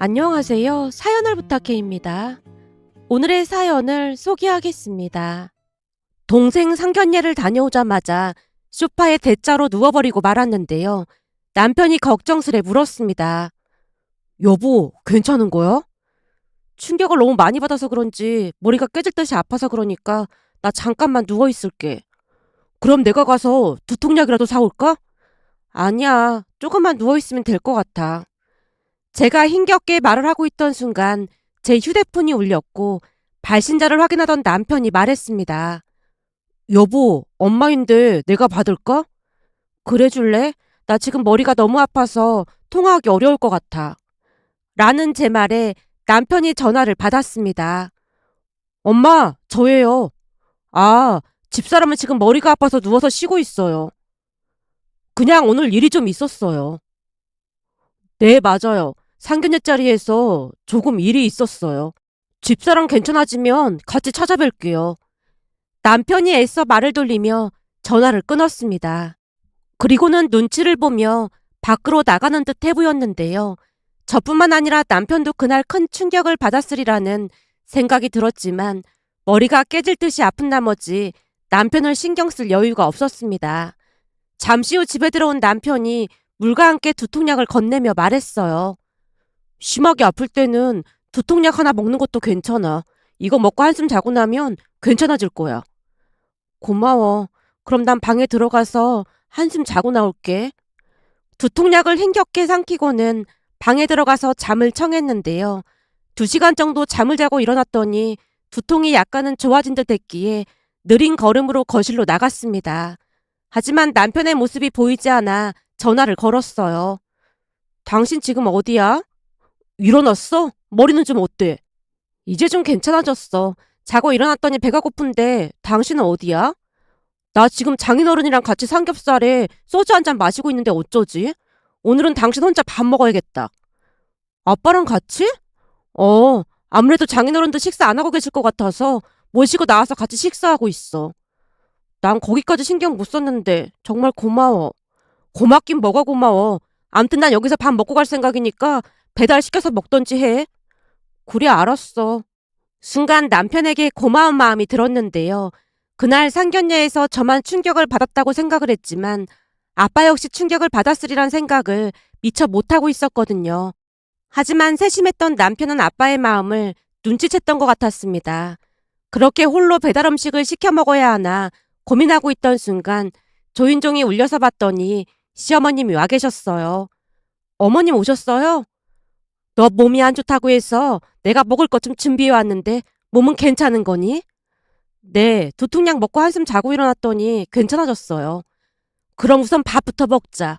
안녕하세요. 사연을 부탁해입니다. 오늘의 사연을 소개하겠습니다. 동생 상견례를 다녀오자마자 소파에 대자로 누워버리고 말았는데요. 남편이 걱정스레 물었습니다. 여보, 괜찮은 거야? 충격을 너무 많이 받아서 그런지 머리가 깨질 듯이 아파서 그러니까 나 잠깐만 누워있을게. 그럼 내가 가서 두통약이라도 사올까? 아니야, 조금만 누워있으면 될 것 같아. 제가 힘겹게 말을 하고 있던 순간 제 휴대폰이 울렸고 발신자를 확인하던 남편이 말했습니다. 여보, 엄마인데 내가 받을까? 그래줄래? 나 지금 머리가 너무 아파서 통화하기 어려울 것 같아. 라는 제 말에 남편이 전화를 받았습니다. 엄마, 저예요. 아, 집사람은 지금 머리가 아파서 누워서 쉬고 있어요. 그냥 오늘 일이 좀 있었어요. 네, 맞아요. 상견례 자리에서 조금 일이 있었어요. 집사람 괜찮아지면 같이 찾아뵐게요. 남편이 애써 말을 돌리며 전화를 끊었습니다. 그리고는 눈치를 보며 밖으로 나가는 듯 해 보였는데요. 저뿐만 아니라 남편도 그날 큰 충격을 받았으리라는 생각이 들었지만 머리가 깨질 듯이 아픈 나머지 남편을 신경 쓸 여유가 없었습니다. 잠시 후 집에 들어온 남편이 물과 함께 두통약을 건네며 말했어요. 심하게 아플 때는 두통약 하나 먹는 것도 괜찮아. 이거 먹고 한숨 자고 나면 괜찮아질 거야. 고마워. 그럼 난 방에 들어가서 한숨 자고 나올게. 두통약을 힘겹게 삼키고는 방에 들어가서 잠을 청했는데요. 2시간 정도 잠을 자고 일어났더니 두통이 약간은 좋아진 듯 했기에 느린 걸음으로 거실로 나갔습니다. 하지만 남편의 모습이 보이지 않아 전화를 걸었어요. 당신 지금 어디야? 일어났어? 머리는 좀 어때? 이제 좀 괜찮아졌어. 자고 일어났더니 배가 고픈데 당신은 어디야? 나 지금 장인어른이랑 같이 삼겹살에 소주 한 잔 마시고 있는데 어쩌지? 오늘은 당신 혼자 밥 먹어야겠다. 아빠랑 같이? 아무래도 장인어른도 식사 안 하고 계실 것 같아서 모시고 나와서 같이 식사하고 있어. 난 거기까지 신경 못 썼는데 정말 고마워. 고맙긴 뭐가 고마워. 암튼 난 여기서 밥 먹고 갈 생각이니까 배달시켜서 먹던지 해. 그래, 알았어. 순간 남편에게 고마운 마음이 들었는데요. 그날 상견례에서 저만 충격을 받았다고 생각을 했지만 아빠 역시 충격을 받았으리란 생각을 미처 못하고 있었거든요. 하지만 세심했던 남편은 아빠의 마음을 눈치챘던 것 같았습니다. 그렇게 홀로 배달 음식을 시켜 먹어야 하나 고민하고 있던 순간 조인종이 울려서 봤더니 시어머님이 와 계셨어요. 어머님 오셨어요? 너 몸이 안 좋다고 해서 내가 먹을 것 좀 준비해 왔는데 몸은 괜찮은 거니? 네, 두통약 먹고 한숨 자고 일어났더니 괜찮아졌어요. 그럼 우선 밥부터 먹자.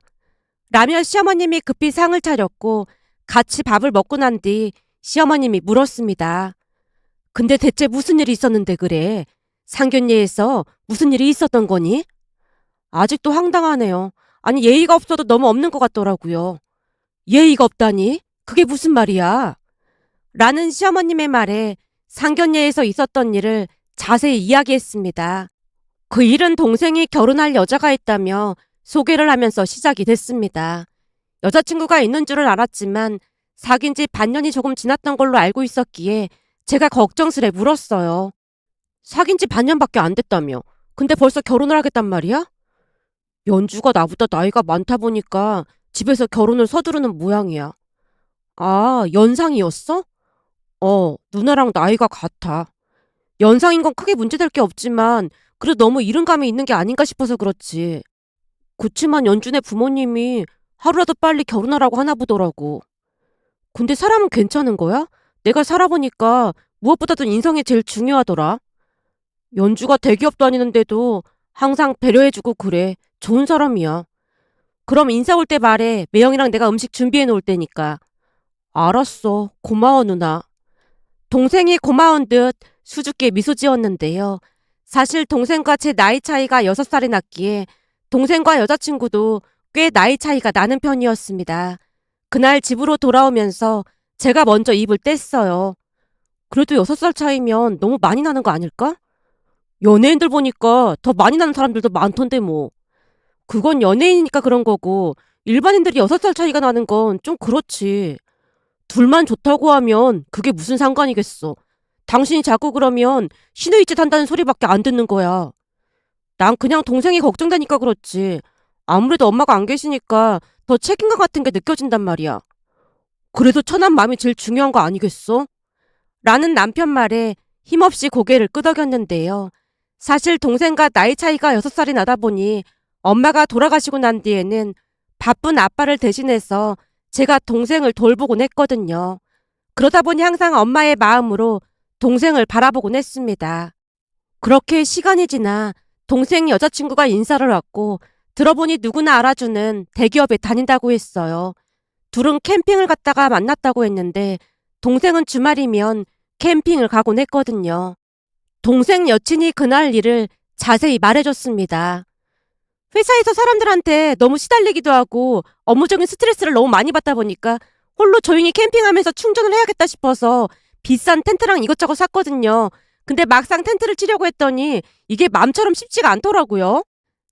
라며 시어머님이 급히 상을 차렸고 같이 밥을 먹고 난 뒤 시어머님이 물었습니다. 근데 대체 무슨 일이 있었는데 그래? 상견례에서 무슨 일이 있었던 거니? 아직도 황당하네요. 아니 예의가 없어도 너무 없는 것 같더라고요. 예의가 없다니? 그게 무슨 말이야? 라는 시어머님의 말에 상견례에서 있었던 일을 자세히 이야기했습니다. 그 일은 동생이 결혼할 여자가 있다며 소개를 하면서 시작이 됐습니다. 여자친구가 있는 줄은 알았지만 사귄 지 반년이 조금 지났던 걸로 알고 있었기에 제가 걱정스레 물었어요. 사귄 지 반년밖에 안 됐다며. 근데 벌써 결혼을 하겠단 말이야? 연주가 나보다 나이가 많다 보니까 집에서 결혼을 서두르는 모양이야. 아, 연상이었어? 누나랑 나이가 같아. 연상인 건 크게 문제될 게 없지만 그래도 너무 이른감이 있는 게 아닌가 싶어서 그렇지. 그치만 연준의 부모님이 하루라도 빨리 결혼하라고 하나 보더라고. 근데 사람은 괜찮은 거야? 내가 살아보니까 무엇보다도 인성이 제일 중요하더라. 연주가 대기업 다니는데도 항상 배려해주고 그래. 좋은 사람이야. 그럼 인사 올 때 말해. 매형이랑 내가 음식 준비해 놓을 테니까. 알았어. 고마워 누나. 동생이 고마운 듯 수줍게 미소 지었는데요. 사실 동생과 제 나이 차이가 6살이 났기에 동생과 여자친구도 꽤 나이 차이가 나는 편이었습니다. 그날 집으로 돌아오면서 제가 먼저 입을 뗐어요. 그래도 6살 차이면 너무 많이 나는 거 아닐까? 연예인들 보니까 더 많이 나는 사람들도 많던데 뭐. 그건 연예인이니까 그런 거고 일반인들이 6살 차이가 나는 건 좀 그렇지. 둘만 좋다고 하면 그게 무슨 상관이겠어. 당신이 자꾸 그러면 신의 짓 한다는 소리밖에 안 듣는 거야. 난 그냥 동생이 걱정되니까 그렇지. 아무래도 엄마가 안 계시니까 더 책임감 같은 게 느껴진단 말이야. 그래도 천한 마음이 제일 중요한 거 아니겠어? 라는 남편 말에 힘없이 고개를 끄덕였는데요. 사실 동생과 나이 차이가 6살이 나다 보니 엄마가 돌아가시고 난 뒤에는 바쁜 아빠를 대신해서 제가 동생을 돌보곤 했거든요. 그러다 보니 항상 엄마의 마음으로 동생을 바라보곤 했습니다. 그렇게 시간이 지나 동생 여자친구가 인사를 왔고 들어보니 누구나 알아주는 대기업에 다닌다고 했어요. 둘은 캠핑을 갔다가 만났다고 했는데 동생은 주말이면 캠핑을 가곤 했거든요. 동생 여친이 그날 일을 자세히 말해줬습니다. 회사에서 사람들한테 너무 시달리기도 하고 업무적인 스트레스를 너무 많이 받다 보니까 홀로 조용히 캠핑하면서 충전을 해야겠다 싶어서 비싼 텐트랑 이것저것 샀거든요. 근데 막상 텐트를 치려고 했더니 이게 맘처럼 쉽지가 않더라고요.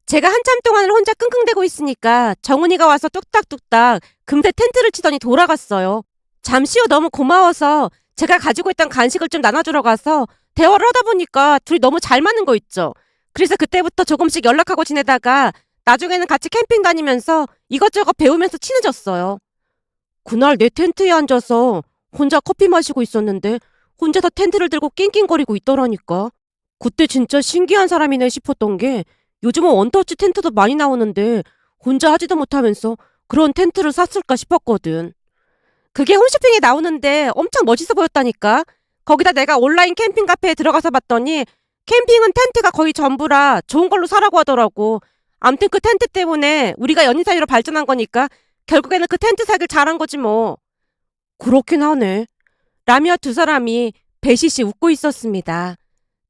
제가 한참 동안을 혼자 끙끙대고 있으니까 정은이가 와서 뚝딱뚝딱 금세 텐트를 치더니 돌아갔어요. 잠시 후 너무 고마워서 제가 가지고 있던 간식을 좀 나눠주러 가서 대화를 하다 보니까 둘이 너무 잘 맞는 거 있죠. 그래서 그때부터 조금씩 연락하고 지내다가 나중에는 같이 캠핑 다니면서 이것저것 배우면서 친해졌어요. 그날 내 텐트에 앉아서 혼자 커피 마시고 있었는데 혼자서 텐트를 들고 낑낑거리고 있더라니까. 그때 진짜 신기한 사람이네 싶었던 게 요즘은 원터치 텐트도 많이 나오는데 혼자 하지도 못하면서 그런 텐트를 샀을까 싶었거든. 그게 홈쇼핑에 나오는데 엄청 멋있어 보였다니까. 거기다 내가 온라인 캠핑 카페에 들어가서 봤더니 캠핑은 텐트가 거의 전부라 좋은 걸로 사라고 하더라고. 암튼 그 텐트 때문에 우리가 연인 사이로 발전한 거니까 결국에는 그 텐트 사길 잘한 거지 뭐. 그렇긴 하네. 라며 두 사람이 배시시 웃고 있었습니다.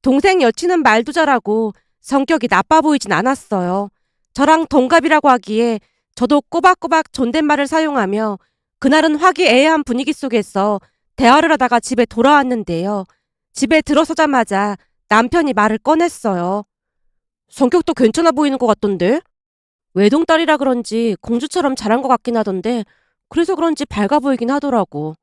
동생 여친은 말도 잘하고 성격이 나빠 보이진 않았어요. 저랑 동갑이라고 하기에 저도 꼬박꼬박 존댓말을 사용하며 그날은 화기애애한 분위기 속에서 대화를 하다가 집에 돌아왔는데요. 집에 들어서자마자 남편이 말을 꺼냈어요. 성격도 괜찮아 보이는 것 같던데? 외동딸이라 그런지 공주처럼 자란 것 같긴 하던데 그래서 그런지 밝아 보이긴 하더라고.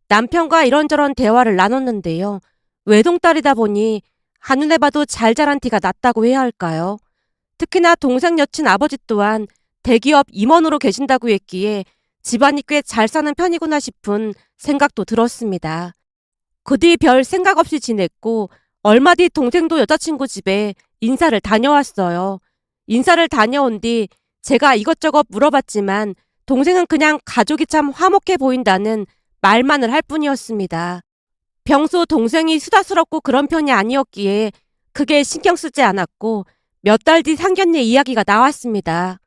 남편과 이런저런 대화를 나눴는데요. 외동딸이다 보니 한눈에 봐도 잘 자란 티가 났다고 해야 할까요? 특히나 동생 여친 아버지 또한 대기업 임원으로 계신다고 했기에 집안이 꽤 잘 사는 편이구나 싶은 생각도 들었습니다. 그 뒤 별 생각 없이 지냈고 얼마 뒤 동생도 여자친구 집에 인사를 다녀왔어요. 인사를 다녀온 뒤 제가 이것저것 물어봤지만 동생은 그냥 가족이 참 화목해 보인다는 말만을 할 뿐이었습니다. 평소 동생이 수다스럽고 그런 편이 아니었기에 크게 신경 쓰지 않았고 몇 달 뒤 상견례 이야기가 나왔습니다.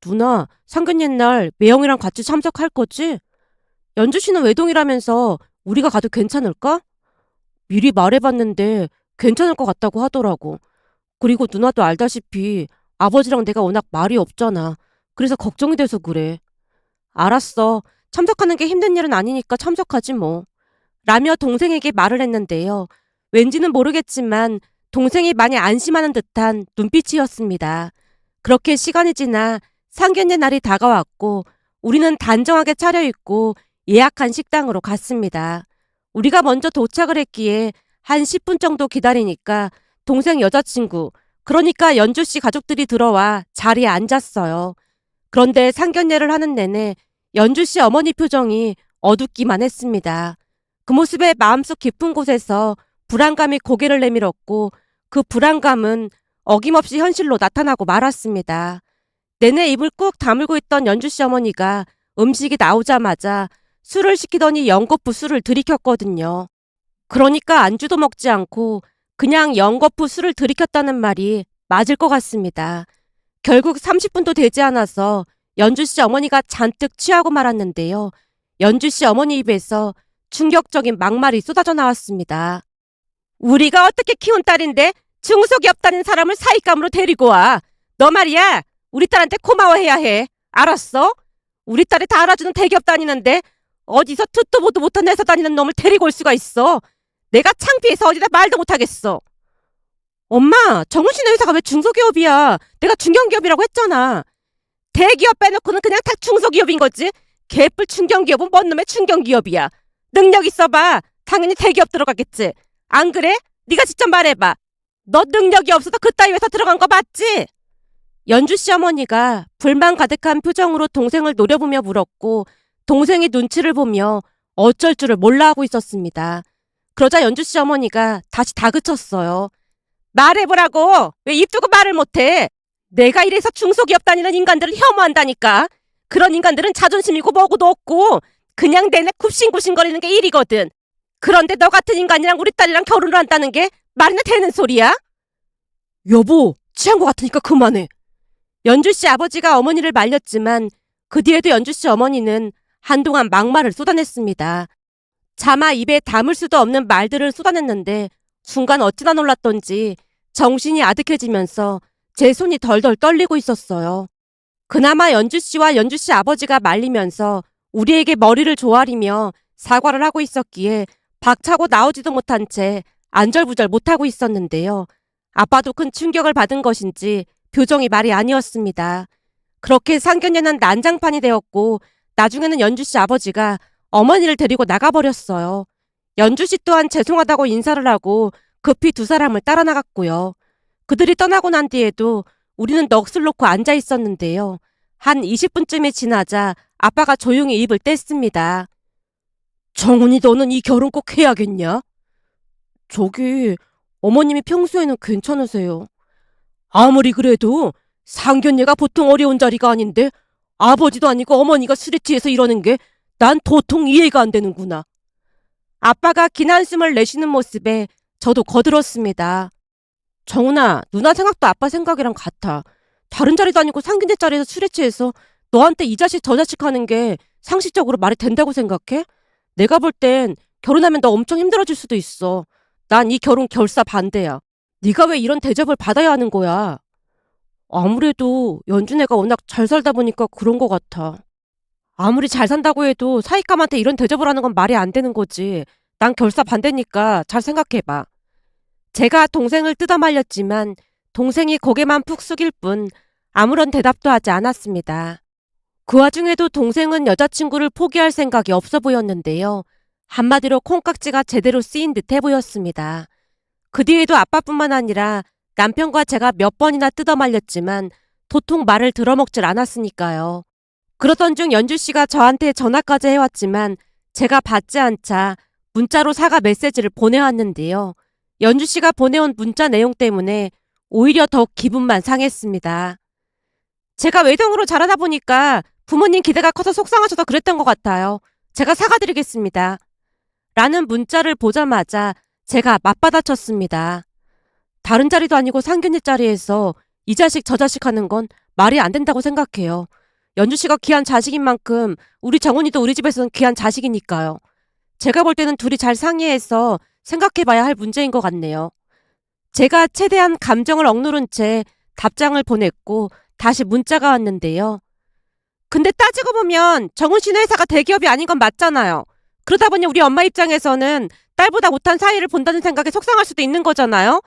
누나, 상견례 날 매형이랑 같이 참석할 거지? 연주 씨는 외동이라면서 우리가 가도 괜찮을까? 미리 말해봤는데 괜찮을 것 같다고 하더라고. 그리고 누나도 알다시피 아버지랑 내가 워낙 말이 없잖아. 그래서 걱정이 돼서 그래. 알았어. 참석하는 게 힘든 일은 아니니까 참석하지 뭐. 라며 동생에게 말을 했는데요. 왠지는 모르겠지만 동생이 많이 안심하는 듯한 눈빛이었습니다. 그렇게 시간이 지나 상견례 날이 다가왔고 우리는 단정하게 차려입고 예약한 식당으로 갔습니다. 우리가 먼저 도착을 했기에 한 10분 정도 기다리니까 동생 여자친구, 그러니까 연주씨 가족들이 들어와 자리에 앉았어요. 그런데 상견례를 하는 내내 연주씨 어머니 표정이 어둡기만 했습니다. 그 모습에 마음속 깊은 곳에서 불안감이 고개를 내밀었고 그 불안감은 어김없이 현실로 나타나고 말았습니다. 내내 입을 꾹 다물고 있던 연주씨 어머니가 음식이 나오자마자 술을 시키더니 연거푸 술을 들이켰거든요. 그러니까 안주도 먹지 않고 그냥 연거푸 술을 들이켰다는 말이 맞을 것 같습니다. 결국 30분도 되지 않아서 연주씨 어머니가 잔뜩 취하고 말았는데요. 연주씨 어머니 입에서 충격적인 막말이 쏟아져 나왔습니다. 우리가 어떻게 키운 딸인데 중석이 없다는 사람을 사윗감으로 데리고 와. 너 말이야. 우리 딸한테 고마워해야 해. 알았어? 우리 딸이 다 알아주는 대기업 다니는데 어디서 듣도 보도 못한 회사 다니는 놈을 데리고 올 수가 있어. 내가 창피해서 어디다 말도 못하겠어. 엄마, 정은 씨네 회사가 왜 중소기업이야. 내가 중견기업이라고 했잖아. 대기업 빼놓고는 그냥 다 중소기업인 거지. 개뿔 중견기업은 뭔 놈의 중견기업이야. 능력 있어봐. 당연히 대기업 들어가겠지. 안 그래? 네가 직접 말해봐. 너 능력이 없어서 그따위 회사 들어간 거 맞지? 연주 씨 어머니가 불만 가득한 표정으로 동생을 노려보며 물었고 동생이 눈치를 보며 어쩔 줄을 몰라 하고 있었습니다. 그러자 연주 씨 어머니가 다시 다그쳤어요. 말해보라고! 왜 입 두고 말을 못해? 내가 이래서 중소기업 다니는 인간들을 혐오한다니까. 그런 인간들은 자존심이고 뭐고도 없고 그냥 내내 굽신굽신거리는 게 일이거든. 그런데 너 같은 인간이랑 우리 딸이랑 결혼을 한다는 게 말이나 되는 소리야? 여보, 취한 것 같으니까 그만해. 연주 씨 아버지가 어머니를 말렸지만 그 뒤에도 연주 씨 어머니는 한동안 막말을 쏟아냈습니다. 차마 입에 담을 수도 없는 말들을 쏟아냈는데 순간 어찌나 놀랐던지 정신이 아득해지면서 제 손이 덜덜 떨리고 있었어요. 그나마 연주 씨와 연주 씨 아버지가 말리면서 우리에게 머리를 조아리며 사과를 하고 있었기에 박차고 나오지도 못한 채 안절부절 못하고 있었는데요. 아빠도 큰 충격을 받은 것인지 표정이 말이 아니었습니다. 그렇게 상견례는 난장판이 되었고 나중에는 연주 씨 아버지가 어머니를 데리고 나가버렸어요. 연주 씨 또한 죄송하다고 인사를 하고 급히 두 사람을 따라 나갔고요. 그들이 떠나고 난 뒤에도 우리는 넋을 놓고 앉아 있었는데요. 한 20분쯤이 지나자 아빠가 조용히 입을 뗐습니다. 정훈이 너는 이 결혼 꼭 해야겠냐? 저기 어머님이 평소에는 괜찮으세요. 아무리 그래도 상견례가 보통 어려운 자리가 아닌데 아버지도 아니고 어머니가 술에 취해서 이러는 게 난 도통 이해가 안 되는구나. 아빠가 긴 한숨을 내쉬는 모습에 저도 거들었습니다. 정훈아, 누나 생각도 아빠 생각이랑 같아. 다른 자리도 아니고 상견례 자리에서 술에 취해서 너한테 이 자식 저 자식 하는 게 상식적으로 말이 된다고 생각해? 내가 볼 땐 결혼하면 너 엄청 힘들어질 수도 있어. 난 이 결혼 결사 반대야. 네가 왜 이런 대접을 받아야 하는 거야? 아무래도 연준애가 워낙 잘 살다 보니까 그런 것 같아. 아무리 잘 산다고 해도 사익감한테 이런 대접을 하는 건 말이 안 되는 거지. 난 결사 반대니까 잘 생각해봐. 제가 동생을 뜯어말렸지만 동생이 고개만 푹 숙일 뿐 아무런 대답도 하지 않았습니다. 그 와중에도 동생은 여자친구를 포기할 생각이 없어 보였는데요. 한마디로 콩깍지가 제대로 쓰인 듯해 보였습니다. 그 뒤에도 아빠뿐만 아니라 남편과 제가 몇 번이나 뜯어말렸지만 도통 말을 들어먹질 않았으니까요. 그러던 중 연주 씨가 저한테 전화까지 해왔지만 제가 받지 않자 문자로 사과 메시지를 보내왔는데요. 연주 씨가 보내온 문자 내용 때문에 오히려 더 기분만 상했습니다. 제가 외동으로 자라다 보니까 부모님 기대가 커서 속상하셔서 그랬던 것 같아요. 제가 사과드리겠습니다. 라는 문자를 보자마자 제가 맞받아쳤습니다. 다른 자리도 아니고 상견례 자리에서 이 자식 저 자식 하는 건 말이 안 된다고 생각해요. 연주 씨가 귀한 자식인 만큼 우리 정훈이도 우리 집에서는 귀한 자식이니까요. 제가 볼 때는 둘이 잘 상의해서 생각해봐야 할 문제인 것 같네요. 제가 최대한 감정을 억누른 채 답장을 보냈고 다시 문자가 왔는데요. 근데 따지고 보면 정훈 씨네 회사가 대기업이 아닌 건 맞잖아요. 그러다 보니 우리 엄마 입장에서는 딸보다 못한 사이를 본다는 생각에 속상할 수도 있는 거잖아요.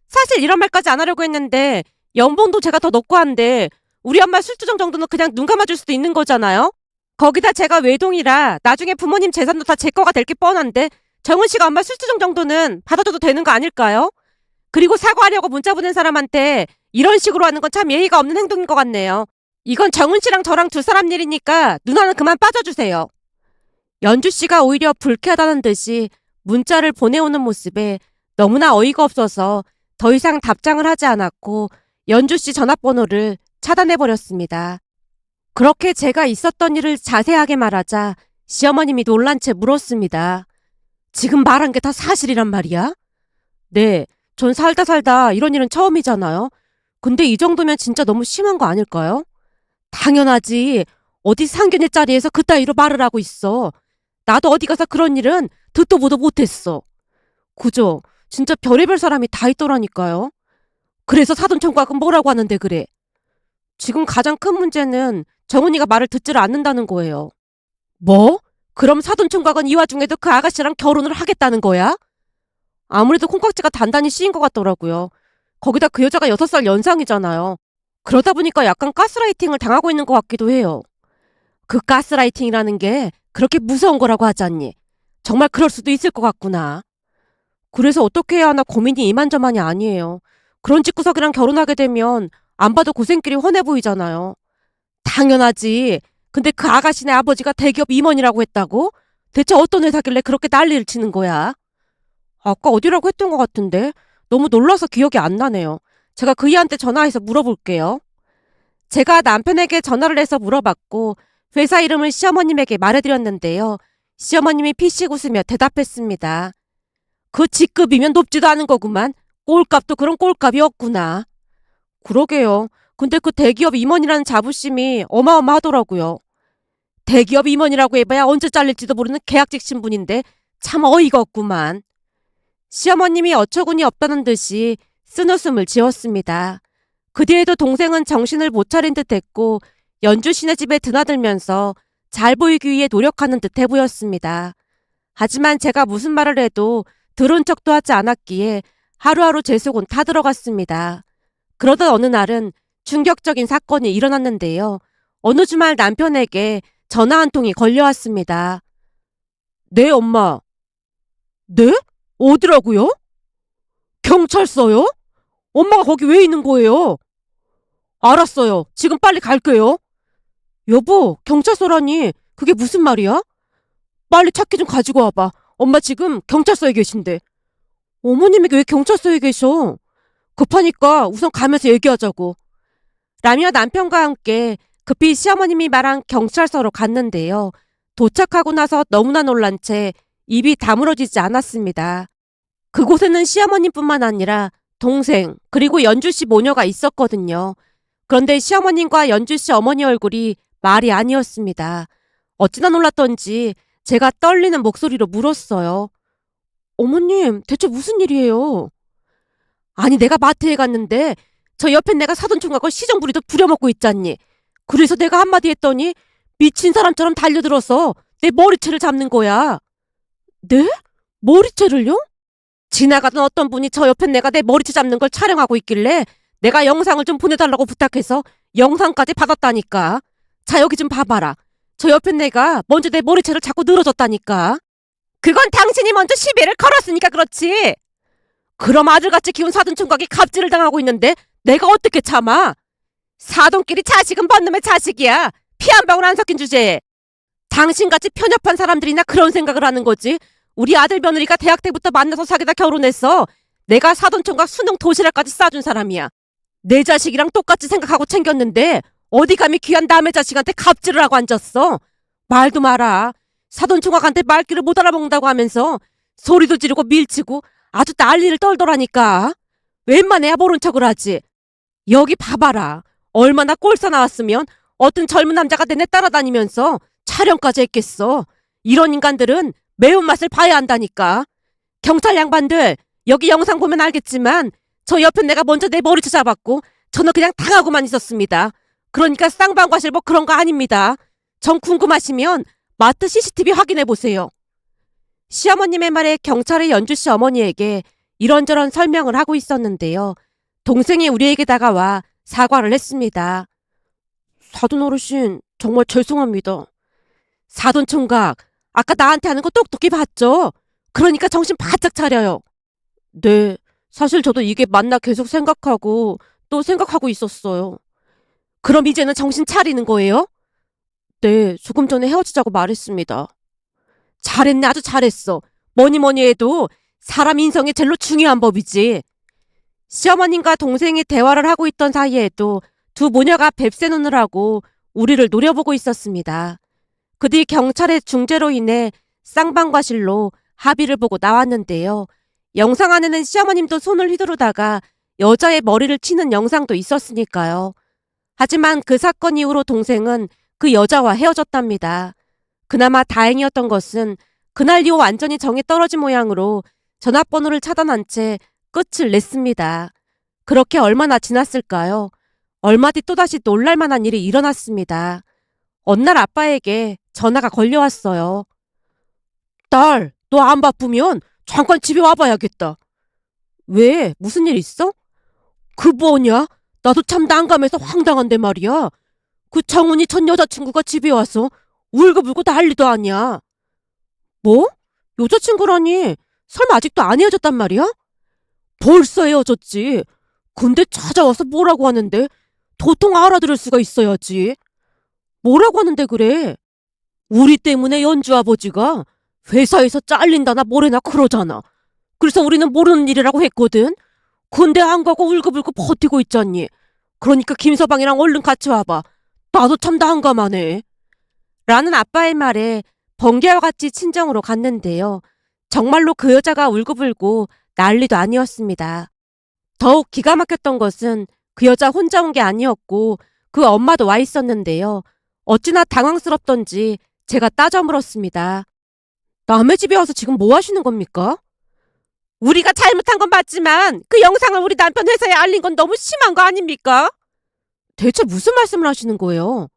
사실 이런 말까지 안 하려고 했는데 연봉도 제가 더 넣고 한데 우리 엄마 술주정 정도는 그냥 눈 감아줄 수도 있는 거잖아요. 거기다 제가 외동이라 나중에 부모님 재산도 다 제 거가 될 게 뻔한데 정은 씨가 엄마 술주정 정도는 받아줘도 되는 거 아닐까요? 그리고 사과하려고 문자 보낸 사람한테 이런 식으로 하는 건 참 예의가 없는 행동인 것 같네요. 이건 정은 씨랑 저랑 두 사람 일이니까 누나는 그만 빠져주세요. 연주 씨가 오히려 불쾌하다는 듯이 문자를 보내오는 모습에 너무나 어이가 없어서 더 이상 답장을 하지 않았고 연주 씨 전화번호를 차단해버렸습니다. 그렇게 제가 있었던 일을 자세하게 말하자 시어머님이 놀란 채 물었습니다. 지금 말한 게 다 사실이란 말이야? 네, 전 살다 살다 이런 일은 처음이잖아요. 근데 이 정도면 진짜 너무 심한 거 아닐까요? 당연하지. 어디 상견례 자리에서 그따위로 말을 하고 있어. 나도 어디 가서 그런 일은 듣도 보도 못했어. 그죠? 진짜 별의별 사람이 다 있더라니까요. 그래서 사돈총각은 뭐라고 하는데 그래. 지금 가장 큰 문제는 정은이가 말을 듣지를 않는다는 거예요. 뭐? 그럼 사돈총각은 이 와중에도 그 아가씨랑 결혼을 하겠다는 거야? 아무래도 콩깍지가 단단히 씌인 것 같더라고요. 거기다 그 여자가 6살 연상이잖아요. 그러다 보니까 약간 가스라이팅을 당하고 있는 것 같기도 해요. 그 가스라이팅이라는 게 그렇게 무서운 거라고 하잖니. 정말 그럴 수도 있을 것 같구나. 그래서 어떻게 해야 하나 고민이 이만저만이 아니에요. 그런 집구석이랑 결혼하게 되면 안 봐도 고생길이 훤해 보이잖아요. 당연하지. 근데 그 아가씨네 아버지가 대기업 임원이라고 했다고? 대체 어떤 회사길래 그렇게 난리를 치는 거야? 아까 어디라고 했던 것 같은데 너무 놀라서 기억이 안 나네요. 제가 그이한테 전화해서 물어볼게요. 제가 남편에게 전화를 해서 물어봤고 회사 이름을 시어머님에게 말해드렸는데요. 시어머님이 피식 웃으며 대답했습니다. 그 직급이면 높지도 않은 거구만. 꼴값도 그런 꼴값이 없구나. 그러게요. 근데 그 대기업 임원이라는 자부심이 어마어마하더라고요. 대기업 임원이라고 해봐야 언제 잘릴지도 모르는 계약직 신분인데 참 어이가 없구만. 시어머님이 어처구니 없다는 듯이 쓴웃음을 지었습니다. 그 뒤에도 동생은 정신을 못 차린 듯 했고 연주 씨네 집에 드나들면서 잘 보이기 위해 노력하는 듯해 보였습니다. 하지만 제가 무슨 말을 해도 들은 척도 하지 않았기에 하루하루 제 속은 타들어갔습니다. 그러던 어느 날은 충격적인 사건이 일어났는데요. 어느 주말 남편에게 전화 한 통이 걸려왔습니다. 네, 엄마. 네? 어디라고요? 경찰서요? 엄마가 거기 왜 있는 거예요? 알았어요. 지금 빨리 갈게요. 여보, 경찰서라니 그게 무슨 말이야? 빨리 차키 좀 가지고 와봐. 엄마 지금 경찰서에 계신데. 어머님이 왜 경찰서에 계셔? 급하니까 우선 가면서 얘기하자고. 라며 남편과 함께 급히 시어머님이 말한 경찰서로 갔는데요. 도착하고 나서 너무나 놀란 채 입이 다물어지지 않았습니다. 그곳에는 시어머님뿐만 아니라 동생 그리고 연주씨 모녀가 있었거든요. 그런데 시어머님과 연주씨 어머니 얼굴이 말이 아니었습니다. 어찌나 놀랐던지 제가 떨리는 목소리로 물었어요. 어머님, 대체 무슨 일이에요? 아니, 내가 마트에 갔는데 저 옆에 내가 사돈 총각을 시정부리도 부려먹고 있잖니. 그래서 내가 한마디 했더니 미친 사람처럼 달려들어서 내 머리채를 잡는 거야. 네? 머리채를요? 지나가던 어떤 분이 저 옆에 내가 내 머리채 잡는 걸 촬영하고 있길래 내가 영상을 좀 보내달라고 부탁해서 영상까지 받았다니까. 자, 여기 좀 봐봐라. 저 옆에 내가 먼저 내 머리채를 잡고 늘어졌다니까. 그건 당신이 먼저 시비를 걸었으니까 그렇지. 그럼 아들같이 키운 사돈 총각이 갑질을 당하고 있는데 내가 어떻게 참아? 사돈끼리 자식은 번 놈의 자식이야. 피 한 방울 안 섞인 주제에. 당신같이 편협한 사람들이나 그런 생각을 하는 거지. 우리 아들 며느리가 대학 때부터 만나서 사귀다 결혼했어. 내가 사돈 총각 수능 도시락까지 싸준 사람이야. 내 자식이랑 똑같이 생각하고 챙겼는데 어디 감히 귀한 남의 자식한테 갑질을 하고 앉았어. 말도 마라. 사돈 총각한테 말귀를 못 알아먹는다고 하면서 소리도 지르고 밀치고 아주 난리를 떨더라니까. 웬만해야 모른 척을 하지. 여기 봐봐라. 얼마나 꼴싸 나왔으면 어떤 젊은 남자가 내내 따라다니면서 촬영까지 했겠어. 이런 인간들은 매운맛을 봐야 한다니까. 경찰 양반들, 여기 영상 보면 알겠지만 저 옆에 내가 먼저 내 머리채 잡았고 저는 그냥 당하고만 있었습니다. 그러니까 쌍방과실 뭐 그런 거 아닙니다. 정 궁금하시면 마트 CCTV 확인해 보세요. 시어머님의 말에 경찰의 연주씨 어머니에게 이런저런 설명을 하고 있었는데요. 동생이 우리에게 다가와 사과를 했습니다. 사돈 어르신, 정말 죄송합니다. 사돈 총각, 아까 나한테 하는 거 똑똑히 봤죠? 그러니까 정신 바짝 차려요. 네, 사실 저도 이게 맞나 계속 생각하고 또 생각하고 있었어요. 그럼 이제는 정신 차리는 거예요? 네, 조금 전에 헤어지자고 말했습니다. 잘했네, 아주 잘했어. 뭐니 뭐니 해도 사람 인성이 제일로 중요한 법이지. 시어머님과 동생이 대화를 하고 있던 사이에도 두 모녀가 뱁새 눈을 하고 우리를 노려보고 있었습니다. 그 뒤 경찰의 중재로 인해 쌍방과실로 합의를 보고 나왔는데요. 영상 안에는 시어머님도 손을 휘두르다가 여자의 머리를 치는 영상도 있었으니까요. 하지만 그 사건 이후로 동생은 그 여자와 헤어졌답니다. 그나마 다행이었던 것은 그날 이후 완전히 정이 떨어진 모양으로 전화번호를 차단한 채 끝을 냈습니다. 그렇게 얼마나 지났을까요? 얼마 뒤 또다시 놀랄만한 일이 일어났습니다. 어느 날 아빠에게 전화가 걸려왔어요. 딸, 너 안 바쁘면 잠깐 집에 와봐야겠다. 왜? 무슨 일 있어? 그 뭐냐? 나도 참 난감해서 황당한데 말이야. 그 정훈이 전 여자친구가 집에 와서 울고불고 난리도 아니야. 뭐? 여자친구라니? 설마 아직도 안 헤어졌단 말이야? 벌써 헤어졌지. 근데 찾아와서 뭐라고 하는데? 도통 알아들을 수가 있어야지. 뭐라고 하는데 그래? 우리 때문에 연주 아버지가 회사에서 잘린다나 뭐래나 그러잖아. 그래서 우리는 모르는 일이라고 했거든. 근데 안 가고 울고불고 버티고 있잖니. 그러니까 김서방이랑 얼른 같이 와봐. 나도 참 난감하네. 라는 아빠의 말에 번개와 같이 친정으로 갔는데요. 정말로 그 여자가 울고불고 난리도 아니었습니다. 더욱 기가 막혔던 것은 그 여자 혼자 온 게 아니었고 그 엄마도 와 있었는데요. 어찌나 당황스럽던지 제가 따져 물었습니다. 남의 집에 와서 지금 뭐 하시는 겁니까? 우리가 잘못한 건 맞지만 그 영상을 우리 남편 회사에 알린 건 너무 심한 거 아닙니까? 대체 무슨 말씀을 하시는 거예요?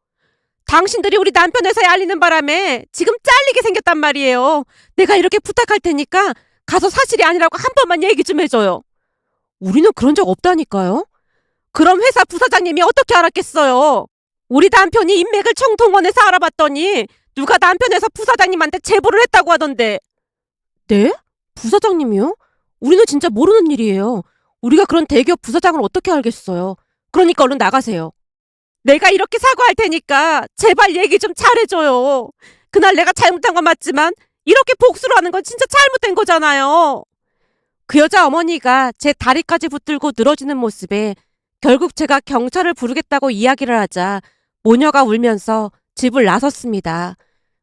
당신들이 우리 남편 회사에 알리는 바람에 지금 잘리게 생겼단 말이에요. 내가 이렇게 부탁할 테니까 가서 사실이 아니라고 한 번만 얘기 좀 해줘요. 우리는 그런 적 없다니까요. 그럼 회사 부사장님이 어떻게 알았겠어요? 우리 남편이 인맥을 청동원에서 알아봤더니 누가 남편 회사 부사장님한테 제보를 했다고 하던데. 네? 부사장님이요? 우리는 진짜 모르는 일이에요. 우리가 그런 대기업 부사장을 어떻게 알겠어요. 그러니까 얼른 나가세요. 내가 이렇게 사과할 테니까 제발 얘기 좀 잘해줘요. 그날 내가 잘못한 건 맞지만 이렇게 복수를 하는 건 진짜 잘못된 거잖아요. 그 여자 어머니가 제 다리까지 붙들고 늘어지는 모습에 결국 제가 경찰을 부르겠다고 이야기를 하자 모녀가 울면서 집을 나섰습니다.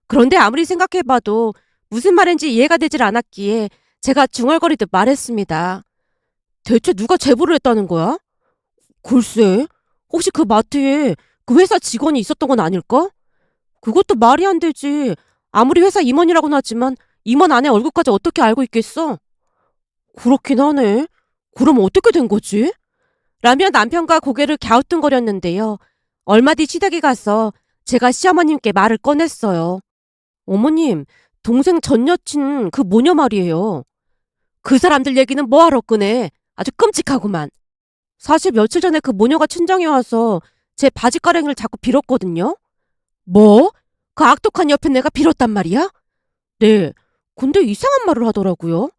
그런데 아무리 생각해봐도 무슨 말인지 이해가 되질 않았기에 제가 중얼거리듯 말했습니다. 대체 누가 제보를 했다는 거야? 글쎄, 혹시 그 마트에 그 회사 직원이 있었던 건 아닐까? 그것도 말이 안 되지. 아무리 회사 임원이라고는 하지만 임원 아내 얼굴까지 어떻게 알고 있겠어? 그렇긴 하네. 그럼 어떻게 된 거지? 라며 남편과 고개를 갸우뚱거렸는데요. 얼마 뒤 시댁에 가서 제가 시어머님께 말을 꺼냈어요. 어머님, 동생 전 여친 그 모녀 말이에요. 그 사람들 얘기는 뭐하러 꺼내? 아주 끔찍하구만. 사실 며칠 전에 그 모녀가 친정에 와서 제 바지가랑이를 자꾸 빌었거든요. 뭐? 그 악독한 옆에 내가 빌었단 말이야? 네. 근데 이상한 말을 하더라고요.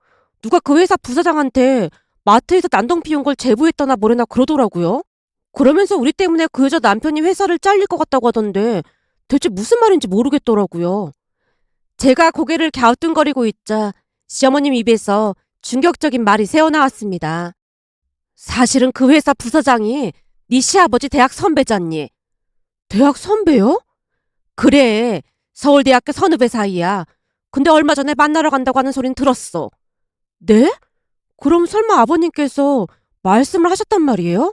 누가 그 회사 부사장한테 마트에서 난동 피운 걸 제보했다나 뭐래나 그러더라고요. 그러면서 우리 때문에 그 여자 남편이 회사를 잘릴 것 같다고 하던데 대체 무슨 말인지 모르겠더라고요. 제가 고개를 갸우뚱거리고 있자 시어머님 입에서 충격적인 말이 새어나왔습니다. 사실은 그 회사 부사장이 네 시아버지 대학 선배잖니. 대학 선배요? 그래. 서울대학교 선후배 사이야. 근데 얼마 전에 만나러 간다고 하는 소린 들었어. 네? 그럼 설마 아버님께서 말씀을 하셨단 말이에요?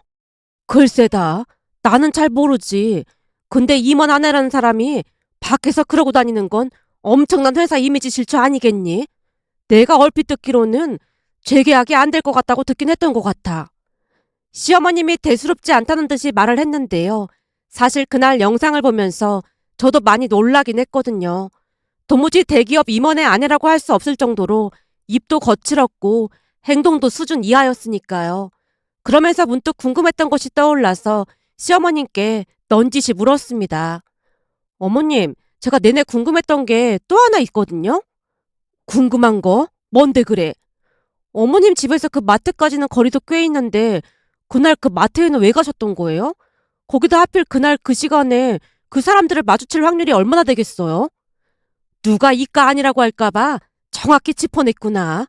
글쎄다. 나는 잘 모르지. 근데 임원 아내라는 사람이 밖에서 그러고 다니는 건 엄청난 회사 이미지 실추 아니겠니? 내가 얼핏 듣기로는 재계약이 안 될 것 같다고 듣긴 했던 것 같아. 시어머님이 대수롭지 않다는 듯이 말을 했는데요. 사실 그날 영상을 보면서 저도 많이 놀라긴 했거든요. 도무지 대기업 임원의 아내라고 할 수 없을 정도로 입도 거칠었고 행동도 수준 이하였으니까요. 그러면서 문득 궁금했던 것이 떠올라서 시어머님께 넌지시 물었습니다. 어머님, 제가 내내 궁금했던 게 또 하나 있거든요. 궁금한 거? 뭔데 그래? 어머님 집에서 그 마트까지는 거리도 꽤 있는데 그날 그 마트에는 왜 가셨던 거예요? 거기다 하필 그날 그 시간에 그 사람들을 마주칠 확률이 얼마나 되겠어요? 누가 이까 아니라고 할까봐 정확히 짚어냈구나.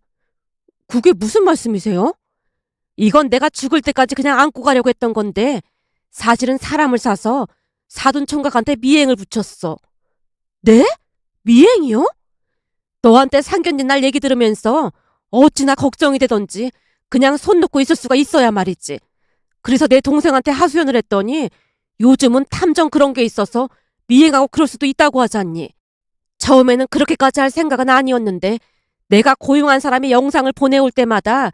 그게 무슨 말씀이세요? 이건 내가 죽을 때까지 그냥 안고 가려고 했던 건데 사실은 사람을 사서 사돈 총각한테 미행을 붙였어. 네? 미행이요? 너한테 상견례 날 얘기 들으면서 어찌나 걱정이 되던지 그냥 손 놓고 있을 수가 있어야 말이지. 그래서 내 동생한테 하소연을 했더니 요즘은 탐정 그런 게 있어서 미행하고 그럴 수도 있다고 하잖니. 처음에는 그렇게까지 할 생각은 아니었는데 내가 고용한 사람이 영상을 보내올 때마다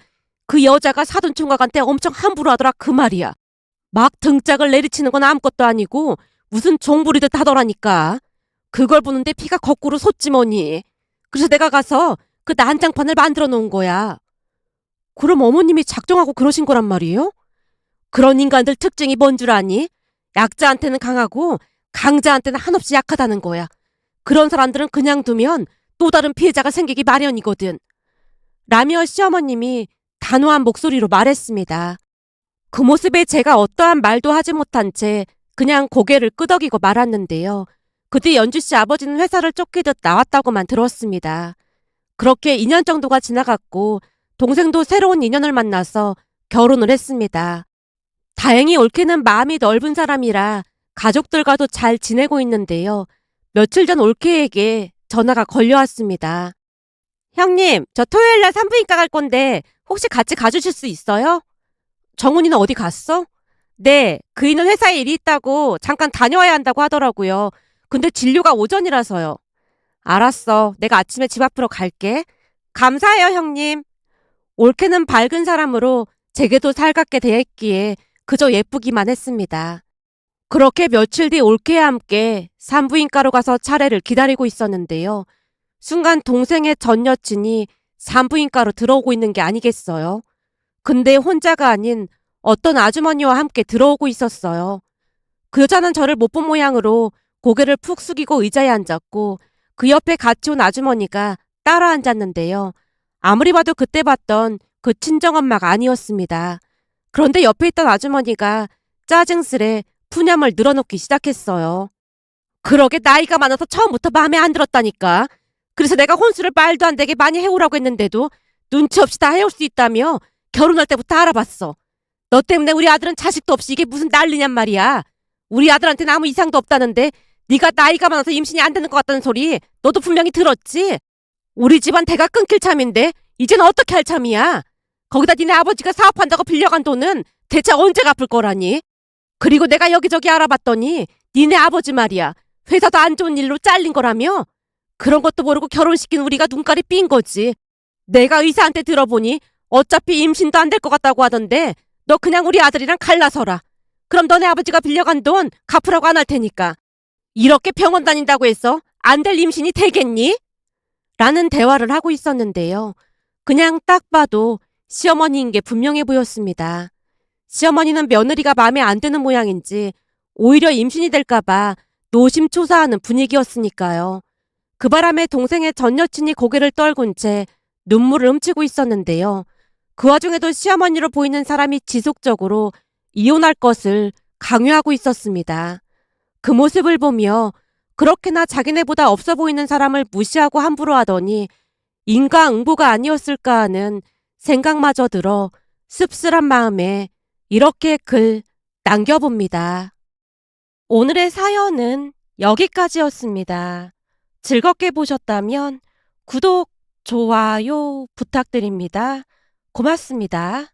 그 여자가 사돈 총각한테 엄청 함부로 하더라 그 말이야. 막 등짝을 내리치는 건 아무것도 아니고 무슨 종부리듯 하더라니까. 그걸 보는데 피가 거꾸로 솟지 뭐니. 그래서 내가 가서 그 난장판을 만들어 놓은 거야. 그럼 어머님이 작정하고 그러신 거란 말이에요? 그런 인간들 특징이 뭔 줄 아니? 약자한테는 강하고 강자한테는 한없이 약하다는 거야. 그런 사람들은 그냥 두면 또 다른 피해자가 생기기 마련이거든. 라며 시어머님이 단호한 목소리로 말했습니다. 그 모습에 제가 어떠한 말도 하지 못한 채 그냥 고개를 끄덕이고 말았는데요. 그뒤 연주 씨 아버지는 회사를 쫓기듯 나왔다고만 들었습니다. 그렇게 2년 정도가 지나갔고 동생도 새로운 인연을 만나서 결혼을 했습니다. 다행히 올케는 마음이 넓은 사람이라 가족들과도 잘 지내고 있는데요. 며칠 전 올케에게 전화가 걸려왔습니다. 형님, 저 토요일날 산부인과 갈 건데 혹시 같이 가주실 수 있어요? 정훈이는 어디 갔어? 네, 그이는 회사에 일이 있다고 잠깐 다녀와야 한다고 하더라고요. 근데 진료가 오전이라서요. 알았어. 내가 아침에 집 앞으로 갈게. 감사해요, 형님. 올케는 밝은 사람으로 제게도 살갑게 대했기에 그저 예쁘기만 했습니다. 그렇게 며칠 뒤 올케와 함께 산부인과로 가서 차례를 기다리고 있었는데요. 순간 동생의 전 여친이 산부인과로 들어오고 있는 게 아니겠어요? 근데 혼자가 아닌 어떤 아주머니와 함께 들어오고 있었어요. 그 여자는 저를 못 본 모양으로 고개를 푹 숙이고 의자에 앉았고 그 옆에 같이 온 아주머니가 따라 앉았는데요. 아무리 봐도 그때 봤던 그 친정엄마가 아니었습니다. 그런데 옆에 있던 아주머니가 짜증스레 푸념을 늘어놓기 시작했어요. 그러게 나이가 많아서 처음부터 마음에 안 들었다니까. 그래서 내가 혼수를 말도 안 되게 많이 해오라고 했는데도 눈치 없이 다 해올 수 있다며 결혼할 때부터 알아봤어. 너 때문에 우리 아들은 자식도 없이 이게 무슨 난리냔 말이야. 우리 아들한테는 아무 이상도 없다는데 네가 나이가 많아서 임신이 안 되는 것 같다는 소리 너도 분명히 들었지? 우리 집안 대가 끊길 참인데 이제는 어떻게 할 참이야? 거기다 니네 아버지가 사업한다고 빌려간 돈은 대체 언제 갚을 거라니? 그리고 내가 여기저기 알아봤더니 니네 아버지 말이야. 회사도 안 좋은 일로 잘린 거라며? 그런 것도 모르고 결혼시킨 우리가 눈깔이 삔 거지. 내가 의사한테 들어보니 어차피 임신도 안 될 것 같다고 하던데 너 그냥 우리 아들이랑 갈라서라. 그럼 너네 아버지가 빌려간 돈 갚으라고 안 할 테니까. 이렇게 병원 다닌다고 해서 안 될 임신이 되겠니? 라는 대화를 하고 있었는데요. 그냥 딱 봐도 시어머니인 게 분명해 보였습니다. 시어머니는 며느리가 마음에 안 드는 모양인지 오히려 임신이 될까봐 노심초사하는 분위기였으니까요. 그 바람에 동생의 전 여친이 고개를 떨군 채 눈물을 훔치고 있었는데요. 그 와중에도 시어머니로 보이는 사람이 지속적으로 이혼할 것을 강요하고 있었습니다. 그 모습을 보며 그렇게나 자기네보다 없어 보이는 사람을 무시하고 함부로 하더니 인과응보가 아니었을까 하는 생각마저 들어 씁쓸한 마음에 이렇게 글 남겨봅니다. 오늘의 사연은 여기까지였습니다. 즐겁게 보셨다면 구독, 좋아요 부탁드립니다. 고맙습니다.